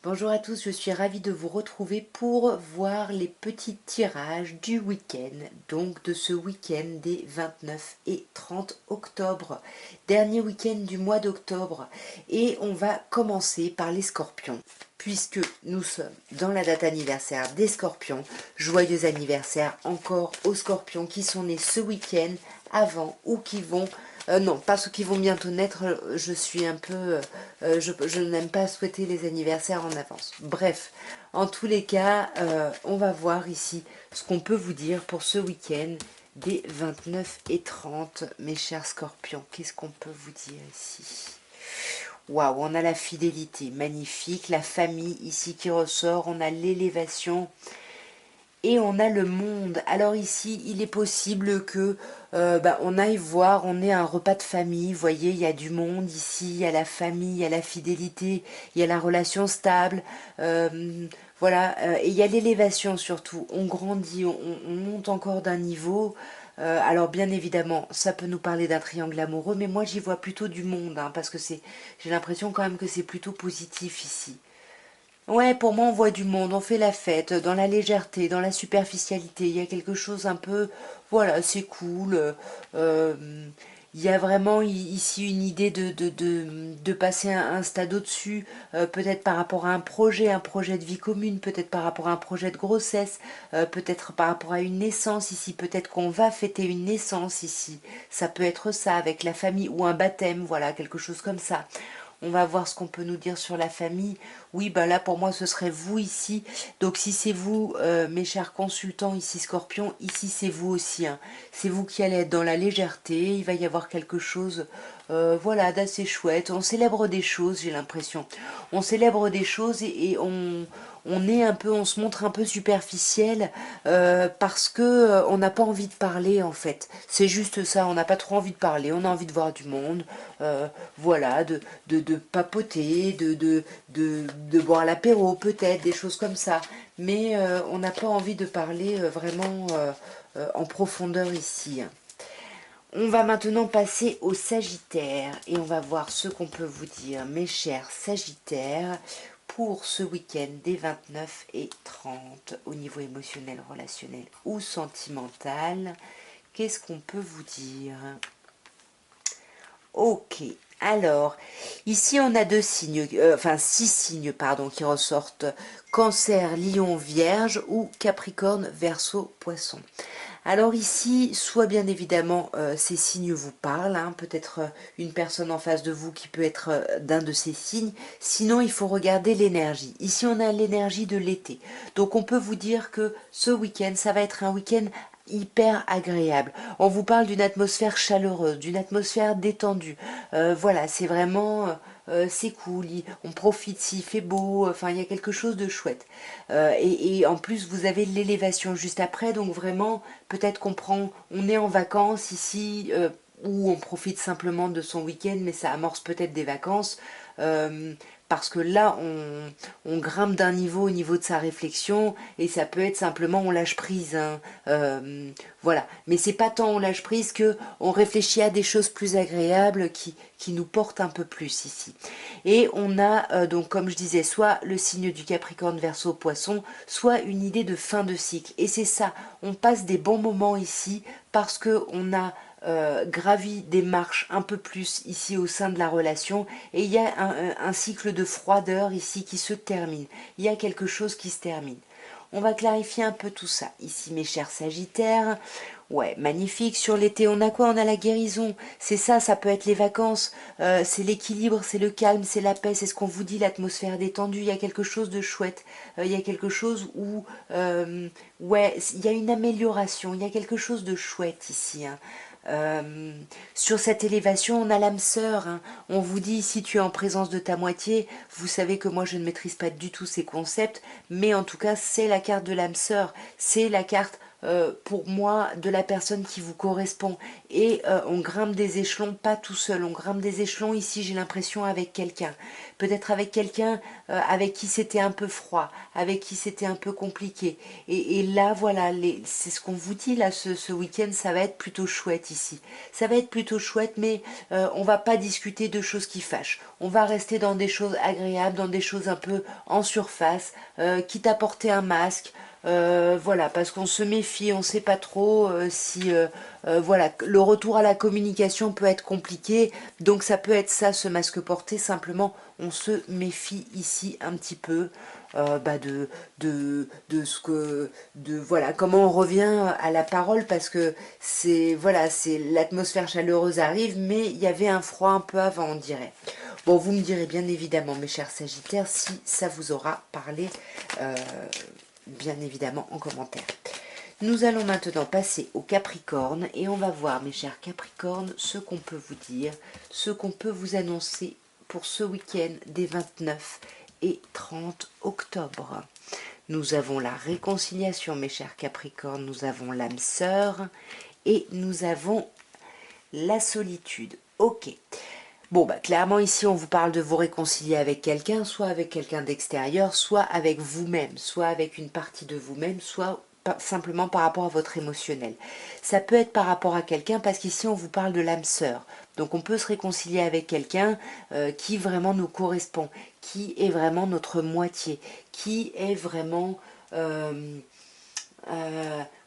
Bonjour à tous, je suis ravie de vous retrouver pour voir les petits tirages du week-end, donc de ce week-end des 29 et 30 octobre, dernier week-end du mois d'octobre. Et on va commencer par les scorpions, puisque nous sommes dans la date anniversaire des scorpions. Joyeux anniversaire encore aux scorpions qui sont nés ce week-end avant ou qui vont non, pas ceux qui vont bientôt naître, je suis un peu... je n'aime pas souhaiter les anniversaires en avance. Bref, en tous les cas, on va voir ici ce qu'on peut vous dire pour ce week-end des 29 et 30, mes chers scorpions. Qu'est-ce qu'on peut vous dire ici? Waouh, on a la fidélité, magnifique, la famille ici qui ressort, on a l'élévation, et on a le monde. Alors ici, il est possible que on aille voir, on ait un repas de famille. Vous voyez, il y a du monde ici, il y a la famille, il y a la fidélité, il y a la relation stable. Voilà, et il y a l'élévation surtout. On grandit, on monte encore d'un niveau. Alors bien évidemment, ça peut nous parler d'un triangle amoureux, mais moi j'y vois plutôt du monde, hein, parce que j'ai l'impression quand même que c'est plutôt positif ici. Ouais, pour moi, on voit du monde, on fait la fête, dans la légèreté, dans la superficialité. Il y a quelque chose un peu, voilà, c'est cool. euh, il y a vraiment ici une idée de passer un stade au-dessus, peut-être par rapport à un projet de vie commune, peut-être par rapport à un projet de grossesse, peut-être par rapport à une naissance ici, peut-être qu'on va fêter une naissance ici. Ça peut être ça avec la famille ou un baptême, voilà, quelque chose comme ça. On va voir ce qu'on peut nous dire sur la famille. Oui, ben là pour moi ce serait vous ici. Donc si c'est vous, mes chers consultants ici Scorpion, ici c'est vous aussi, hein. C'est vous qui allez être dans la légèreté. Il va y avoir quelque chose, voilà, d'assez chouette. On célèbre des choses, j'ai l'impression. On célèbre des choses et on est un peu, on se montre un peu superficiel parce que on n'a pas envie de parler en fait. C'est juste ça, on n'a pas trop envie de parler, on a envie de voir du monde, voilà, de papoter, de boire l'apéro peut-être, des choses comme ça. Mais on n'a pas envie de parler vraiment en profondeur ici. On va maintenant passer au Sagittaire et on va voir ce qu'on peut vous dire, mes chers Sagittaires, pour ce week-end des 29 et 30 au niveau émotionnel, relationnel ou sentimental. Qu'est-ce qu'on peut vous dire? Ok, alors, ici on a deux signes, enfin six signes, pardon, qui ressortent. Cancer, Lion, Vierge ou Capricorne, Verseau, Poisson. Alors ici, soit bien évidemment ces signes vous parlent, hein, peut-être une personne en face de vous qui peut être d'un de ces signes, sinon il faut regarder l'énergie. Ici on a l'énergie de l'été, donc on peut vous dire que ce week-end, ça va être un week-end hyper agréable. On vous parle d'une atmosphère chaleureuse, d'une atmosphère détendue. Voilà, c'est vraiment... c'est cool, on profite s'il fait beau, enfin il y a quelque chose de chouette. Et en plus vous avez l'élévation juste après, donc vraiment peut-être on est en vacances ici, ou on profite simplement de son week-end, mais ça amorce peut-être des vacances. euh, Parce que là, on grimpe d'un niveau au niveau de sa réflexion, et ça peut être simplement on lâche prise, hein. Voilà. Mais c'est pas tant on lâche prise que on réfléchit à des choses plus agréables qui nous portent un peu plus ici. Et on a donc, comme je disais, soit le signe du Capricorne, Verseau, Poisson, soit une idée de fin de cycle. Et c'est ça, on passe des bons moments ici parce que on a gravi des marches un peu plus ici au sein de la relation, et il y a un cycle de froideur ici qui se termine. Il y a quelque chose qui se termine. On va clarifier un peu tout ça. Ici, mes chers Sagittaires, ouais, magnifique. Sur l'été, on a quoi? On a la guérison. C'est ça, ça peut être les vacances. C'est l'équilibre, c'est le calme, c'est la paix. C'est ce qu'on vous dit, l'atmosphère détendue. Il y a quelque chose de chouette. Il y a quelque chose où, ouais, il y a une amélioration. Il y a quelque chose de chouette ici, hein. Sur cette élévation, on a l'âme sœur, hein. On vous dit, si tu es en présence de ta moitié, vous savez que moi je ne maîtrise pas du tout ces concepts, mais en tout cas c'est la carte de l'âme sœur, c'est la carte pour moi, de la personne qui vous correspond. Et on grimpe des échelons, pas tout seul, on grimpe des échelons ici, j'ai l'impression, avec quelqu'un. Peut-être avec quelqu'un avec qui c'était un peu froid, avec qui c'était un peu compliqué. Et là, voilà, c'est ce qu'on vous dit, là, ce week-end, ça va être plutôt chouette ici. Ça va être plutôt chouette, mais on va pas discuter de choses qui fâchent. On va rester dans des choses agréables, dans des choses un peu en surface, quitte à porter un masque. Voilà, parce qu'on se méfie, on ne sait pas trop si voilà, le retour à la communication peut être compliqué, donc ça peut être ça, ce masque porté, simplement on se méfie ici un petit peu de ce que voilà, comment on revient à la parole, parce que c'est voilà, c'est l'atmosphère chaleureuse arrive, mais il y avait un froid un peu avant, on dirait. Bon, vous me direz bien évidemment, mes chers Sagittaires, si ça vous aura parlé, bien évidemment en commentaire. Nous allons maintenant passer au Capricorne et on va voir, mes chers Capricornes, ce qu'on peut vous dire, ce qu'on peut vous annoncer pour ce week-end des 29 et 30 octobre. Nous avons la réconciliation, mes chers Capricornes, nous avons l'âme sœur et nous avons la solitude. Ok. Bon, bah, clairement, ici, on vous parle de vous réconcilier avec quelqu'un, soit avec quelqu'un d'extérieur, soit avec vous-même, soit avec une partie de vous-même, soit simplement par rapport à votre émotionnel. Ça peut être par rapport à quelqu'un, parce qu'ici, on vous parle de l'âme sœur. Donc, on peut se réconcilier avec quelqu'un qui vraiment nous correspond, qui est vraiment notre moitié, qui est vraiment...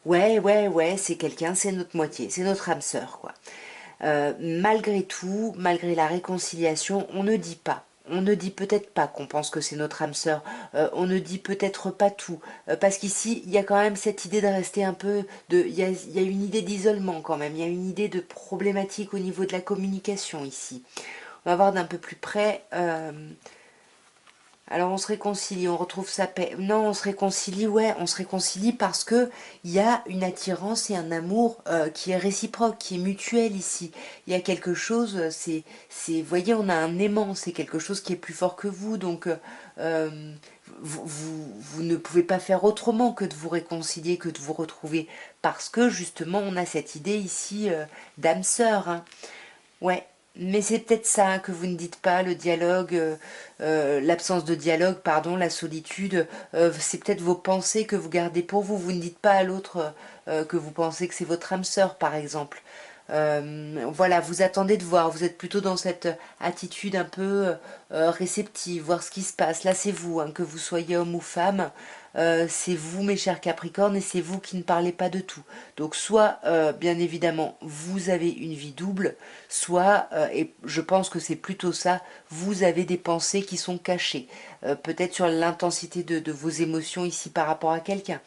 ouais, c'est quelqu'un, c'est notre moitié, c'est notre âme sœur, quoi. Malgré tout, malgré la réconciliation, on ne dit pas. On ne dit peut-être pas qu'on pense que c'est notre âme sœur. On ne dit peut-être pas tout. Parce qu'ici, il y a quand même cette idée de rester un peu... il y a une idée d'isolement quand même. Il y a une idée de problématique au niveau de la communication ici. On va voir d'un peu plus près... alors on se réconcilie, on retrouve sa paix. Non, on se réconcilie, ouais, on se réconcilie parce que il y a une attirance et un amour qui est réciproque, qui est mutuel ici. Il y a quelque chose, vous voyez, on a un aimant, c'est quelque chose qui est plus fort que vous, donc vous ne pouvez pas faire autrement que de vous réconcilier, que de vous retrouver, parce que justement on a cette idée ici d'âme sœur, hein. Ouais, mais c'est peut-être ça que vous ne dites pas, le dialogue, l'absence de dialogue, pardon, la solitude, c'est peut-être vos pensées que vous gardez pour vous. Vous ne dites pas à l'autre que vous pensez que c'est votre âme sœur, par exemple. Voilà, vous attendez de voir, vous êtes plutôt dans cette attitude un peu réceptive, voir ce qui se passe. Là, c'est vous, hein, que vous soyez homme ou femme, c'est vous, mes chers Capricornes, et c'est vous qui ne parlez pas de tout. Donc, soit, bien évidemment, vous avez une vie double, soit, et je pense que c'est plutôt ça, vous avez des pensées qui sont cachées, peut-être sur l'intensité de vos émotions ici par rapport à quelqu'un.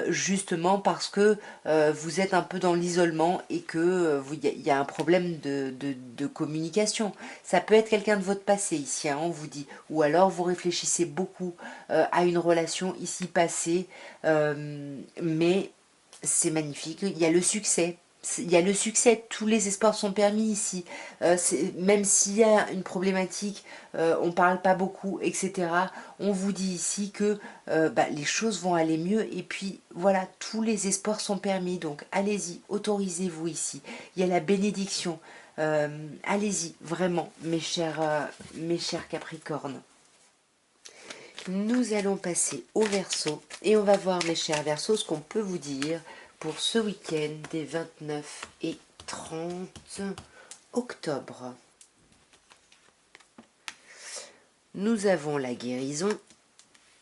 Justement parce que vous êtes un peu dans l'isolement et que il y a un problème de communication. Ça peut être quelqu'un de votre passé ici, hein, on vous dit, ou alors vous réfléchissez beaucoup à une relation ici passée, mais c'est magnifique, il y a le succès. Il y a le succès, tous les espoirs sont permis ici. Même s'il y a une problématique, on ne parle pas beaucoup, etc. On vous dit ici que les choses vont aller mieux. Et puis voilà, tous les espoirs sont permis. Donc allez-y, autorisez-vous ici. Il y a la bénédiction. Allez-y, vraiment, mes chers Capricornes. Nous allons passer au Verseau. Et on va voir, mes chers Verseaux, ce qu'on peut vous dire pour ce week-end des 29 et 30 octobre. Nous avons la guérison,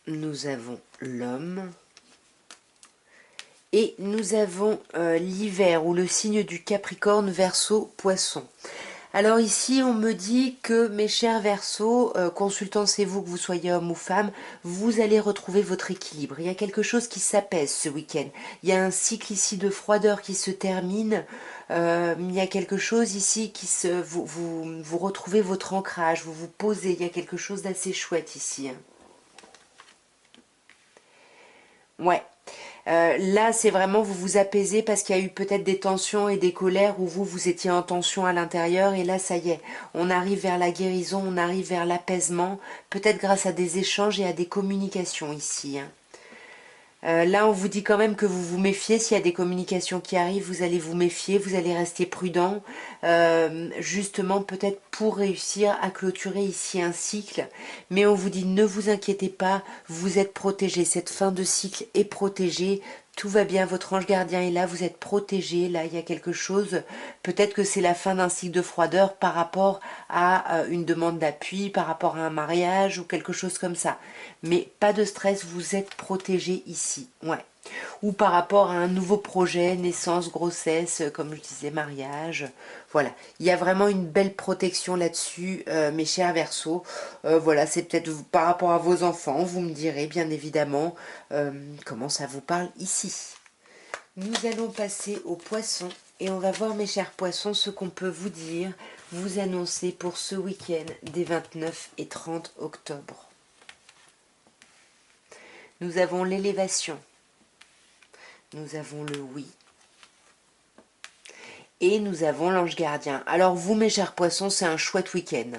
nous avons l'homme et nous avons l'hiver ou le signe du Capricorne, Verseau, Poisson. Alors ici, on me dit que, mes chers Verseaux, consultant, c'est vous, que vous soyez homme ou femme, vous allez retrouver votre équilibre. Il y a quelque chose qui s'apaise ce week-end. Il y a un cycle ici de froideur qui se termine. Il y a quelque chose ici qui vous retrouvez votre ancrage, vous vous posez. Il y a quelque chose d'assez chouette ici. Ouais. Là, c'est vraiment vous vous apaisez parce qu'il y a eu peut-être des tensions et des colères où vous étiez en tension à l'intérieur et là, ça y est, on arrive vers la guérison, on arrive vers l'apaisement, peut-être grâce à des échanges et à des communications ici, hein. Là, on vous dit quand même que vous vous méfiez. S'il y a des communications qui arrivent, vous allez vous méfier, vous allez rester prudent, justement peut-être pour réussir à clôturer ici un cycle. Mais on vous dit ne vous inquiétez pas, vous êtes protégé. Cette fin de cycle est protégée. Tout va bien, votre ange gardien est là, vous êtes protégé. Là, il y a quelque chose. Peut-être que c'est la fin d'un cycle de froideur par rapport à une demande d'appui, par rapport à un mariage ou quelque chose comme ça. Mais pas de stress, vous êtes protégé ici. Ouais. Ou par rapport à un nouveau projet, naissance, grossesse, comme je disais, mariage. Voilà, il y a vraiment une belle protection là-dessus, mes chers Verseaux. Voilà, c'est peut-être par rapport à vos enfants, vous me direz bien évidemment comment ça vous parle ici. Nous allons passer aux poissons et on va voir, mes chers poissons, ce qu'on peut vous dire, vous annoncer pour ce week-end des 29 et 30 octobre. Nous avons l'élévation, nous avons le oui, et nous avons l'ange gardien. Alors vous, mes chers poissons, c'est un chouette week-end.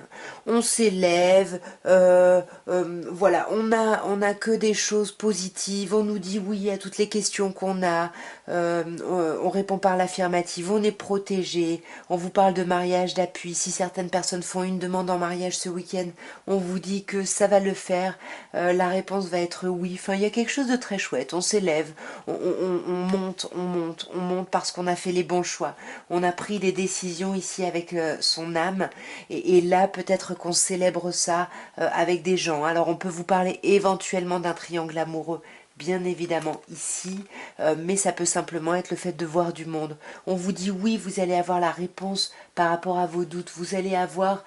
On s'élève, voilà, on a que des choses positives. On nous dit oui à toutes les questions qu'on a. On répond par l'affirmative. On est protégé. On vous parle de mariage, d'appui. Si certaines personnes font une demande en mariage ce week-end, on vous dit que ça va le faire. La réponse va être oui. Enfin, il y a quelque chose de très chouette. On s'élève, on monte, on monte, on monte parce qu'on a fait les bons choix. On a pris des décisions ici avec son âme et là peut-être qu'on célèbre ça avec des gens. Alors on peut vous parler éventuellement d'un triangle amoureux, bien évidemment ici, mais ça peut simplement être le fait de voir du monde. On vous dit oui, vous allez avoir la réponse par rapport à vos doutes, vous allez avoir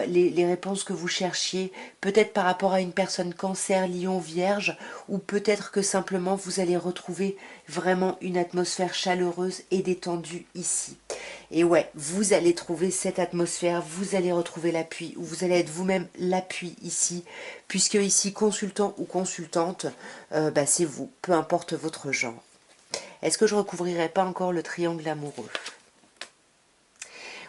les réponses que vous cherchiez, peut-être par rapport à une personne cancer, lion, vierge, ou peut-être que simplement vous allez retrouver vraiment une atmosphère chaleureuse et détendue ici. Et ouais, vous allez trouver cette atmosphère, vous allez retrouver l'appui, ou vous allez être vous-même l'appui ici, puisque ici, consultant ou consultante, c'est vous, peu importe votre genre. Est-ce que je recouvrirai pas encore le triangle amoureux?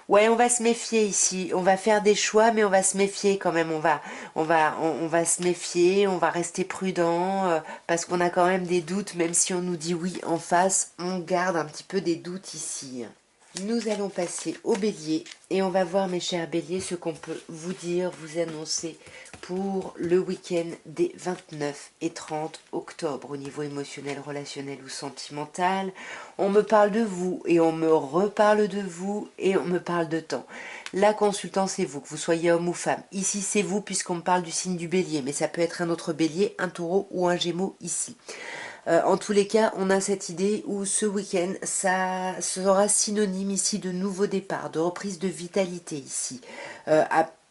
Ouais, on va se méfier ici. On va faire des choix, mais on va se méfier quand même. On va se méfier, on va rester prudent parce qu'on a quand même des doutes. Même si on nous dit oui en face, on garde un petit peu des doutes ici. Nous allons passer au bélier et on va voir, mes chers béliers, ce qu'on peut vous dire, vous annoncer pour le week-end des 29 et 30 octobre au niveau émotionnel, relationnel ou sentimental. On me parle de vous et on me reparle de vous et on me parle de temps. La consultante, c'est vous, que vous soyez homme ou femme. Ici, c'est vous puisqu'on me parle du signe du bélier, mais ça peut être un autre bélier, un taureau ou un gémeau ici. En tous les cas, on a cette idée où ce week-end, ça sera synonyme ici de nouveau départ, de reprise de vitalité ici.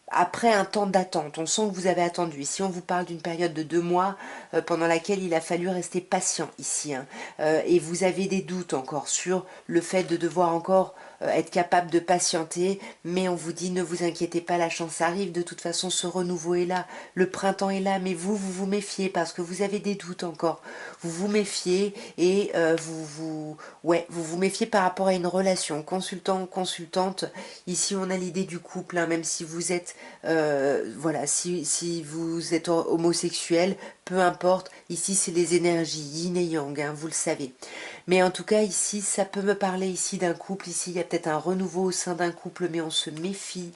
Après un temps d'attente, on sent que vous avez attendu. Ici, on vous parle d'une période de 2 mois pendant laquelle il a fallu rester patient ici. Et vous avez des doutes encore sur le fait de devoir encore être capable de patienter, mais on vous dit ne vous inquiétez pas, la chance arrive, de toute façon ce renouveau est là, le printemps est là, mais vous vous méfiez parce que vous avez des doutes encore, vous vous méfiez et vous vous méfiez par rapport à une relation, consultant, consultante, ici on a l'idée du couple, même si vous êtes, voilà, si vous êtes homosexuel, peu importe, ici c'est les énergies yin et yang, vous le savez. Mais en tout cas ici, ça peut me parler ici d'un couple, ici il y a peut-être un renouveau au sein d'un couple, mais on se méfie.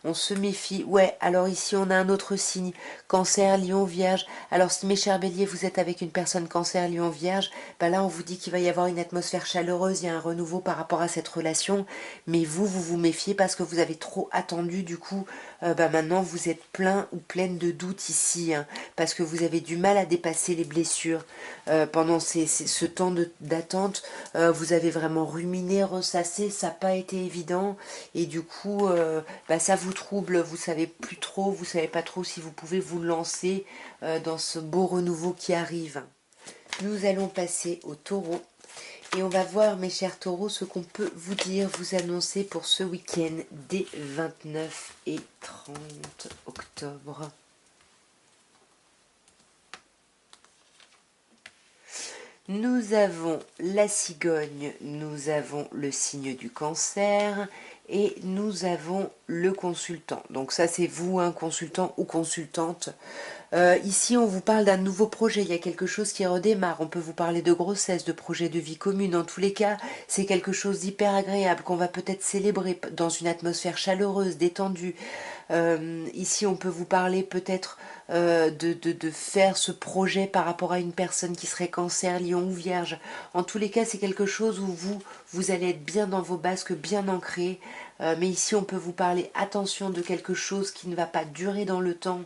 On se méfie. Ouais, alors ici on a un autre signe. Cancer, lion, vierge. Alors si mes chers béliers, vous êtes avec une personne cancer, lion, vierge, là on vous dit qu'il va y avoir une atmosphère chaleureuse, il y a un renouveau par rapport à cette relation. Mais vous vous méfiez parce que vous avez trop attendu. Du coup, maintenant vous êtes plein ou pleine de doutes ici. Parce que vous avez du mal à dépasser les blessures. Pendant ce temps d'attente, vous avez vraiment ruminé, ressassé, ça n'a pas été évident. Et du coup, ça vous trouble, vous savez plus trop, vous savez pas trop si vous pouvez vous lancer dans ce beau renouveau qui arrive. Nous allons passer au taureau et on va voir, mes chers taureaux, ce qu'on peut vous dire, vous annoncer pour ce week-end des 29 et 30 octobre. Nous avons la cigogne, nous avons le signe du cancer Et nous avons le consultant. Donc ça c'est vous, un consultant ou consultante. Ici on vous parle d'un nouveau projet, il y a quelque chose qui redémarre. On peut vous parler de grossesse, de projet de vie commune. En tous les cas, c'est quelque chose d'hyper agréable qu'on va peut-être célébrer dans une atmosphère chaleureuse, détendue. Ici on peut vous parler peut-être de faire ce projet par rapport à une personne qui serait Cancer, Lion ou Vierge. En tous les cas, c'est quelque chose où vous allez être bien dans vos basques, bien ancré. Mais ici, on peut vous parler, attention, de quelque chose qui ne va pas durer dans le temps.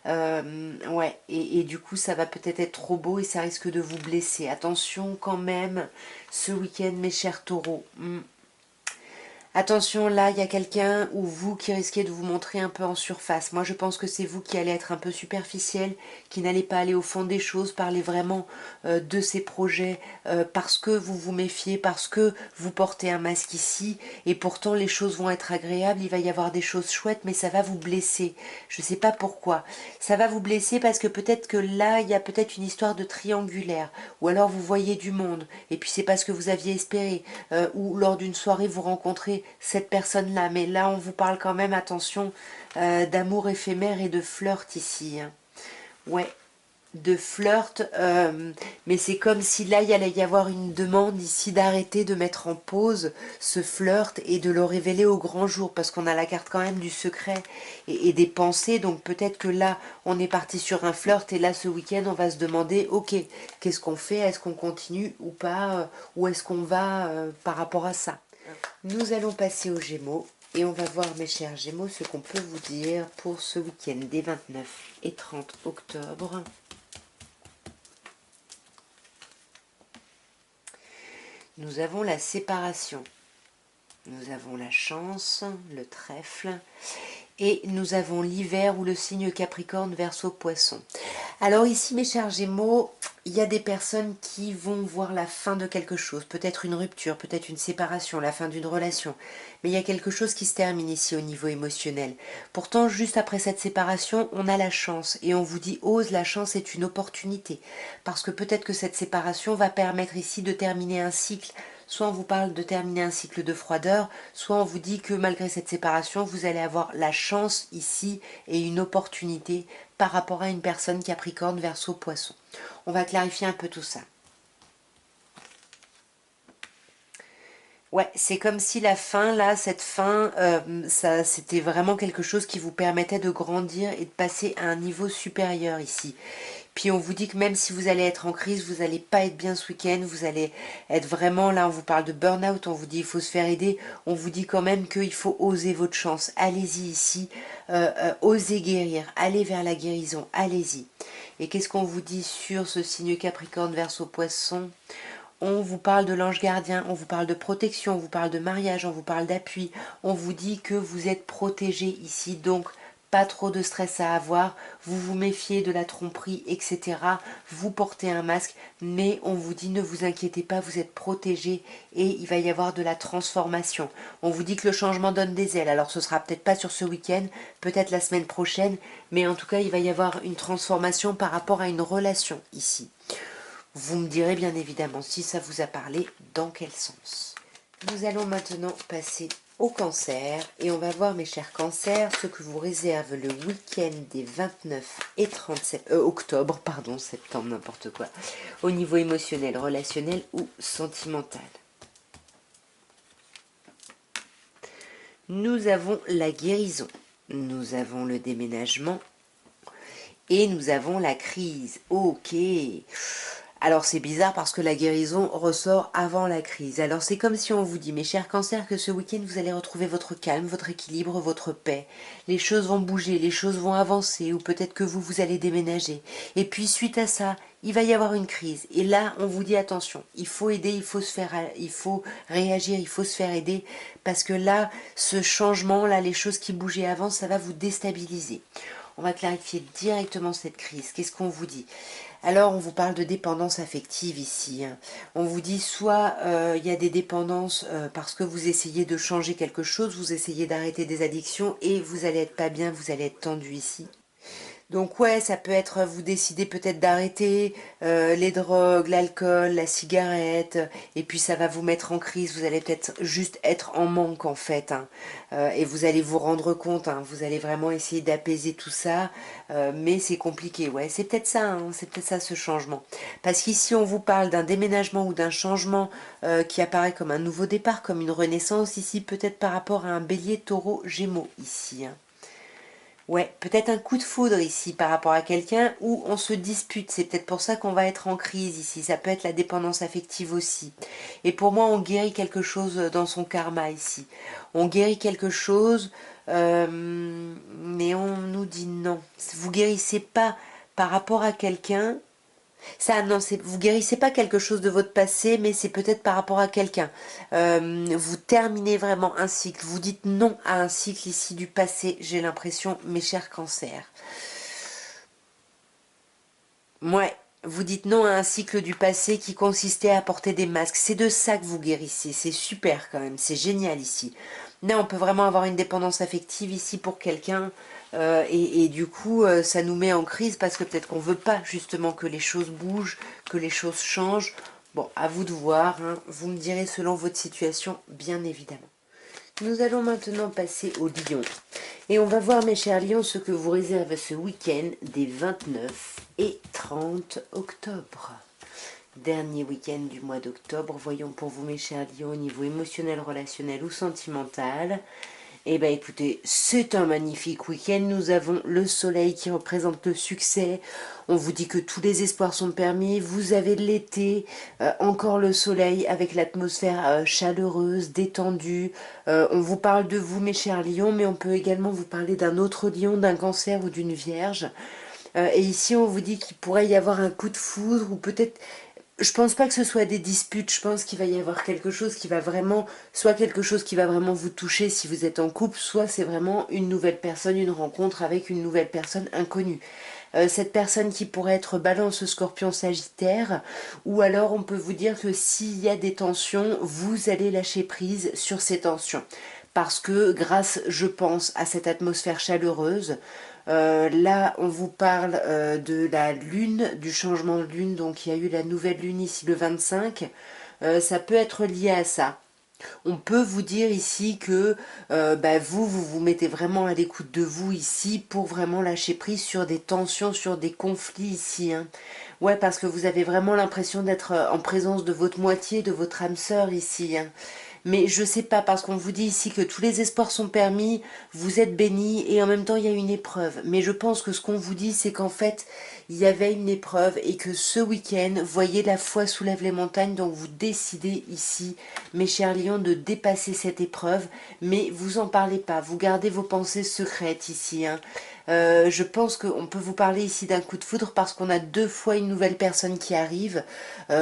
Ouais, et du coup, ça va peut-être être trop beau et ça risque de vous blesser. Attention quand même, ce week-end, mes chers taureaux. Attention, là, il y a quelqu'un ou vous qui risquez de vous montrer un peu en surface. Moi, je pense que c'est vous qui allez être un peu superficiel, qui n'allez pas aller au fond des choses, parler vraiment de ces projets, parce que vous vous méfiez, parce que vous portez un masque ici, et pourtant les choses vont être agréables, il va y avoir des choses chouettes, mais ça va vous blesser. Je ne sais pas pourquoi. Ça va vous blesser parce que peut-être que là, il y a peut-être une histoire de triangulaire, ou alors vous voyez du monde, et puis c'est pas ce que vous aviez espéré, ou lors d'une soirée, vous rencontrez cette personne-là. Mais là, on vous parle quand même, attention, d'amour éphémère et de flirt ici. Hein. Ouais, de flirt. Mais c'est comme si là, il allait y avoir une demande ici d'arrêter, de mettre en pause ce flirt et de le révéler au grand jour. Parce qu'on a la carte quand même du secret et des pensées. Donc peut-être que là, on est parti sur un flirt. Et là, ce week-end, on va se demander, ok, qu'est-ce qu'on fait? Est-ce qu'on continue ou pas? Où est-ce qu'on va par rapport à ça? Nous allons passer aux Gémeaux et on va voir, mes chers Gémeaux, ce qu'on peut vous dire pour ce week-end des 29 et 30 octobre. Nous avons la séparation, nous avons la chance, le trèfle, et nous avons l'hiver ou le signe Capricorne, Verseau, Poisson. Alors ici, mes chers Gémeaux, il y a des personnes qui vont voir la fin de quelque chose, peut-être une rupture, peut-être une séparation, la fin d'une relation. Mais il y a quelque chose qui se termine ici au niveau émotionnel. Pourtant, juste après cette séparation, on a la chance et on vous dit, ose, la chance est une opportunité. Parce que peut-être que cette séparation va permettre ici de terminer un cycle. Soit on vous parle de terminer un cycle de froideur, soit on vous dit que malgré cette séparation, vous allez avoir la chance ici et une opportunité par rapport à une personne Capricorne, Verseau, Poisson. On va clarifier un peu tout ça. Ouais, c'est comme si la fin, là, cette fin, ça, c'était vraiment quelque chose qui vous permettait de grandir et de passer à un niveau supérieur ici. Puis on vous dit que même si vous allez être en crise, vous n'allez pas être bien ce week-end, vous allez être vraiment, là on vous parle de burn-out, on vous dit il faut se faire aider, on vous dit quand même qu'il faut oser votre chance. Allez-y ici, osez guérir, allez vers la guérison, allez-y. Et qu'est-ce qu'on vous dit sur ce signe Capricorne, Verseau, Poisson? On vous parle de l'ange gardien, on vous parle de protection, on vous parle de mariage, on vous parle d'appui. On vous dit que vous êtes protégé ici, donc pas trop de stress à avoir. Vous vous méfiez de la tromperie, etc. Vous portez un masque, mais on vous dit ne vous inquiétez pas, vous êtes protégé et il va y avoir de la transformation. On vous dit que le changement donne des ailes. Alors ce sera peut-être pas sur ce week-end, peut-être la semaine prochaine, mais en tout cas il va y avoir une transformation par rapport à une relation ici. Vous me direz bien évidemment si ça vous a parlé, dans quel sens. Nous allons maintenant passer au cancer et on va voir, mes chers cancers, ce que vous réserve le week-end des 29 et 30 octobre, pardon, septembre, n'importe quoi, au niveau émotionnel, relationnel ou sentimental. Nous avons la guérison, nous avons le déménagement et nous avons la crise. Ok. Alors c'est bizarre parce que la guérison ressort avant la crise. Alors c'est comme si on vous dit, mes chers cancers, que ce week-end vous allez retrouver votre calme, votre équilibre, votre paix. Les choses vont bouger, les choses vont avancer, ou peut-être que vous allez déménager. Et puis suite à ça, il va y avoir une crise. Et là, on vous dit attention, il faut aider, il faut réagir, il faut se faire aider, parce que là, ce changement-là, les choses qui bougeaient avant, ça va vous déstabiliser. On va clarifier directement cette crise. Qu'est-ce qu'on vous dit? Alors, on vous parle de dépendance affective ici. Hein. On vous dit soit il y a des dépendances parce que vous essayez de changer quelque chose, vous essayez d'arrêter des addictions et vous allez être pas bien, vous allez être tendu ici. Donc ouais, ça peut être, vous décidez peut-être d'arrêter les drogues, l'alcool, la cigarette, et puis ça va vous mettre en crise, vous allez peut-être juste être en manque en fait, hein. Et vous allez vous rendre compte, hein, vous allez vraiment essayer d'apaiser tout ça, mais c'est compliqué, ouais, c'est peut-être ça, hein, c'est peut-être ça ce changement. Parce qu'ici on vous parle d'un déménagement ou d'un changement qui apparaît comme un nouveau départ, comme une renaissance, ici peut-être par rapport à un bélier, taureau, gémeaux, ici, hein. Ouais, peut-être un coup de foudre ici par rapport à quelqu'un où on se dispute. C'est peut-être pour ça qu'on va être en crise ici. Ça peut être la dépendance affective aussi. Et pour moi, on guérit quelque chose dans son karma ici. On guérit quelque chose, mais on nous dit non. Vous guérissez pas par rapport à quelqu'un. Ça, non, vous guérissez pas quelque chose de votre passé, mais c'est peut-être par rapport à quelqu'un. Vous terminez vraiment un cycle. Vous dites non à un cycle ici du passé, j'ai l'impression, mes chers cancers. Ouais, vous dites non à un cycle du passé qui consistait à porter des masques. C'est de ça que vous guérissez. C'est super quand même. C'est génial ici. Là, on peut vraiment avoir une dépendance affective ici pour quelqu'un. Et du coup, ça nous met en crise parce que peut-être qu'on veut pas justement que les choses bougent, que les choses changent. Bon, à vous de voir, hein. Vous me direz selon votre situation, bien évidemment. Nous allons maintenant passer au lion. Et on va voir, mes chers lions, ce que vous réserve ce week-end des 29 et 30 octobre. Dernier week-end du mois d'octobre. Voyons pour vous, mes chers lions, au niveau émotionnel, relationnel ou sentimental. Eh bien écoutez, c'est un magnifique week-end. Nous avons le soleil qui représente le succès. On vous dit que tous les espoirs sont permis. Vous avez l'été, encore le soleil avec l'atmosphère chaleureuse, détendue. On vous parle de vous, mes chers lions, mais on peut également vous parler d'un autre lion, d'un cancer ou d'une vierge. Et ici, on vous dit qu'il pourrait y avoir un coup de foudre ou peut-être... Je pense pas que ce soit des disputes, je pense qu'il va y avoir quelque chose qui va vraiment, soit quelque chose qui va vraiment vous toucher si vous êtes en couple, soit c'est vraiment une nouvelle personne, une rencontre avec une nouvelle personne inconnue. Cette personne qui pourrait être Balance, Scorpion, Sagittaire, ou alors on peut vous dire que s'il y a des tensions, vous allez lâcher prise sur ces tensions. Parce que grâce, je pense, à cette atmosphère chaleureuse, là, on vous parle de la lune, du changement de lune. Donc, il y a eu la nouvelle lune ici le 25. Ça peut être lié à ça. On peut vous dire ici que vous mettez vraiment à l'écoute de vous ici pour vraiment lâcher prise sur des tensions, sur des conflits ici, hein. Ouais, parce que vous avez vraiment l'impression d'être en présence de votre moitié, de votre âme sœur ici, hein. Mais je sais pas, parce qu'on vous dit ici que tous les espoirs sont permis, vous êtes bénis, et en même temps il y a une épreuve. Mais je pense que ce qu'on vous dit, c'est qu'en fait, il y avait une épreuve, et que ce week-end, voyez, la foi soulève les montagnes, donc vous décidez ici, mes chers lions, de dépasser cette épreuve, mais vous en parlez pas, vous gardez vos pensées secrètes ici, hein. Je pense qu'on peut vous parler ici d'un coup de foudre parce qu'on a deux fois une nouvelle personne qui arrive,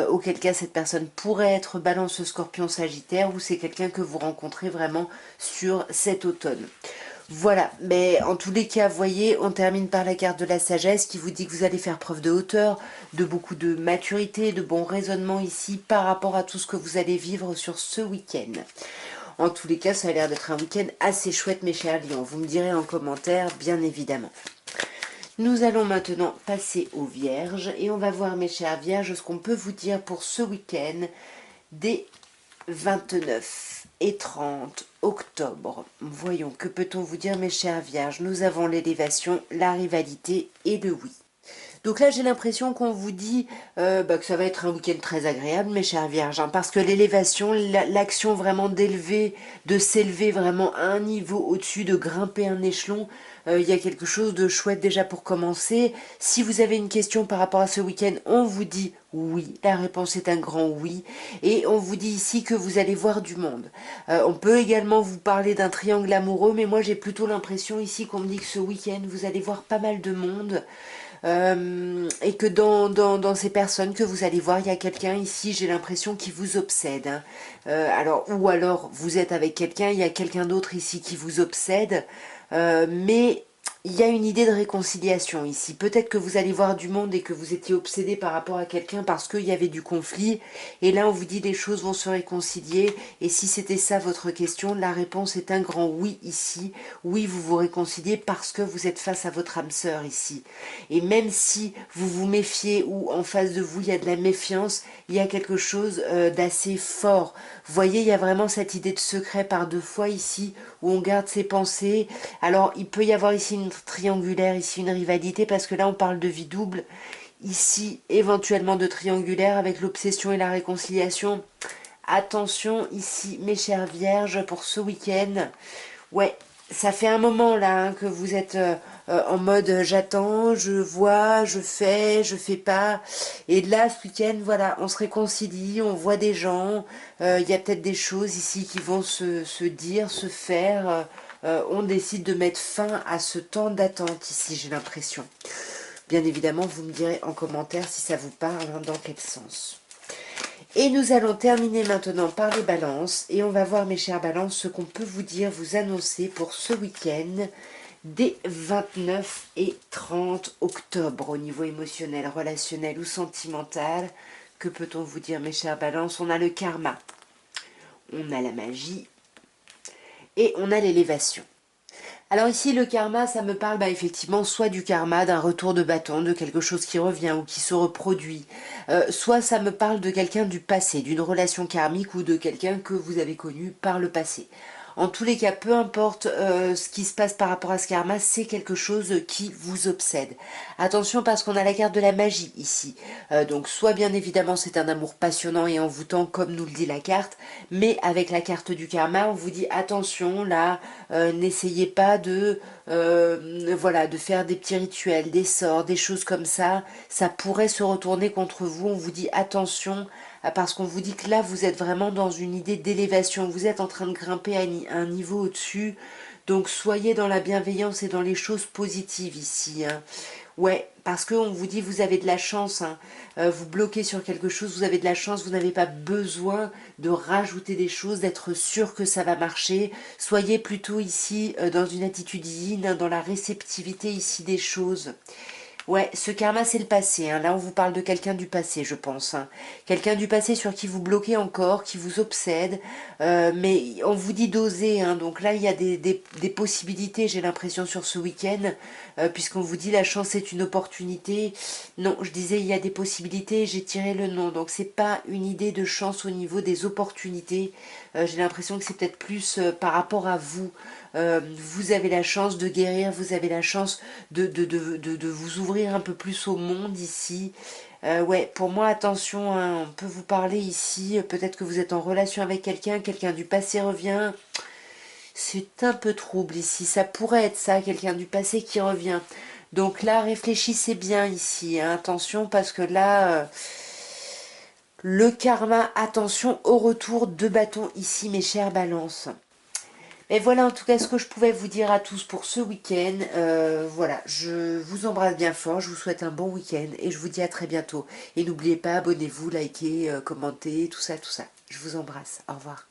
auquel cas cette personne pourrait être Balance, Scorpion, Sagittaire, ou c'est quelqu'un que vous rencontrez vraiment sur cet automne. Voilà, mais en tous les cas, voyez, on termine par la carte de la sagesse qui vous dit que vous allez faire preuve de hauteur, de beaucoup de maturité, de bon raisonnement ici par rapport à tout ce que vous allez vivre sur ce week-end. En tous les cas, ça a l'air d'être un week-end assez chouette, mes chers lions. Vous me direz en commentaire, bien évidemment. Nous allons maintenant passer aux vierges et on va voir, mes chers vierges, ce qu'on peut vous dire pour ce week-end des 29 et 30 octobre. Voyons, que peut-on vous dire, mes chers vierges? Nous avons l'élévation, la rivalité et le oui. Donc là, j'ai l'impression qu'on vous dit que ça va être un week-end très agréable, mes chers vierges, hein, parce que l'élévation, l'action vraiment d'élever, de s'élever vraiment à un niveau au-dessus, de grimper un échelon, il y a quelque chose de chouette déjà pour commencer. Si vous avez une question par rapport à ce week-end, on vous dit oui, la réponse est un grand oui, et on vous dit ici que vous allez voir du monde. On peut également vous parler d'un triangle amoureux, mais moi j'ai plutôt l'impression ici qu'on me dit que ce week-end, vous allez voir pas mal de monde. Et que dans ces personnes que vous allez voir, il y a quelqu'un ici, j'ai l'impression, qui vous obsède, hein. Ou alors vous êtes avec quelqu'un, il y a quelqu'un d'autre ici qui vous obsède, mais il y a une idée de réconciliation ici. Peut-être que vous allez voir du monde et que vous étiez obsédé par rapport à quelqu'un parce qu'il y avait du conflit. Et là, on vous dit les choses vont se réconcilier. Et si c'était ça votre question, la réponse est un grand oui ici. Oui, vous vous réconciliez parce que vous êtes face à votre âme sœur ici. Et même si vous vous méfiez ou en face de vous, il y a de la méfiance, il y a quelque chose d'assez fort. Vous voyez, il y a vraiment cette idée de secret par deux fois ici où on garde ses pensées. Alors, il peut y avoir ici une triangulaire, ici une rivalité, parce que là, on parle de vie double. Ici, éventuellement de triangulaire avec l'obsession et la réconciliation. Attention ici, mes chères vierges, pour ce week-end. Ouais, ça fait un moment là que vous êtes en mode j'attends, je vois, je fais pas. Et là, ce week-end, voilà, on se réconcilie, on voit des gens. Il y a peut-être des choses ici qui vont se dire, se faire. On décide de mettre fin à ce temps d'attente ici, j'ai l'impression. Bien évidemment, vous me direz en commentaire si ça vous parle, hein, dans quel sens. Et nous allons terminer maintenant par les balances. Et on va voir, mes chères balances, ce qu'on peut vous dire, vous annoncer pour ce week-end des 29 et 30 octobre au niveau émotionnel, relationnel ou sentimental. Que peut-on vous dire, mes chères balances? On a le karma, on a la magie et on a l'élévation. Alors ici, le karma, ça me parle effectivement soit du karma, d'un retour de bâton, de quelque chose qui revient ou qui se reproduit, soit ça me parle de quelqu'un du passé, d'une relation karmique ou de quelqu'un que vous avez connu par le passé. En tous les cas, peu importe ce qui se passe par rapport à ce karma, c'est quelque chose qui vous obsède. Attention parce qu'on a la carte de la magie ici. Donc soit bien évidemment c'est un amour passionnant et envoûtant comme nous le dit la carte, mais avec la carte du karma, on vous dit attention là, n'essayez pas de voilà, de faire des petits rituels, des sorts, des choses comme ça pourrait se retourner contre vous. On vous dit attention parce qu'on vous dit que là vous êtes vraiment dans une idée d'élévation, vous êtes en train de grimper à un niveau au-dessus, donc soyez dans la bienveillance et dans les choses positives ici, hein. Ouais, parce qu'on vous dit vous avez de la chance, hein. Vous bloquez sur quelque chose, vous avez de la chance, vous n'avez pas besoin de rajouter des choses, d'être sûr que ça va marcher. Soyez plutôt ici dans une attitude yin, hein, dans la réceptivité ici des choses. Ouais, ce karma, c'est le passé, hein. Là, on vous parle de quelqu'un du passé, je pense, hein. Quelqu'un du passé sur qui vous bloquez encore, qui vous obsède. Mais on vous dit d'oser, hein. Donc là, il y a des possibilités, j'ai l'impression, sur ce week-end. Puisqu'on vous dit la chance est une opportunité. Non, je disais, il y a des possibilités, j'ai tiré le nom. Donc, c'est pas une idée de chance au niveau des opportunités. J'ai l'impression que c'est peut-être plus par rapport à vous. Vous avez la chance de guérir, vous avez la chance de vous ouvrir un peu plus au monde ici. Ouais, pour moi, attention, hein, on peut vous parler ici, peut-être que vous êtes en relation avec quelqu'un, quelqu'un du passé revient. C'est un peu trouble ici, ça pourrait être ça, quelqu'un du passé qui revient. Donc là, réfléchissez bien ici, hein, attention, parce que là, le karma, attention au retour de bâton ici, mes chères balances. Et voilà en tout cas ce que je pouvais vous dire à tous pour ce week-end. Voilà, je vous embrasse bien fort, je vous souhaite un bon week-end et je vous dis à très bientôt. Et n'oubliez pas, abonnez-vous, likez, commentez, tout ça, tout ça. Je vous embrasse, au revoir.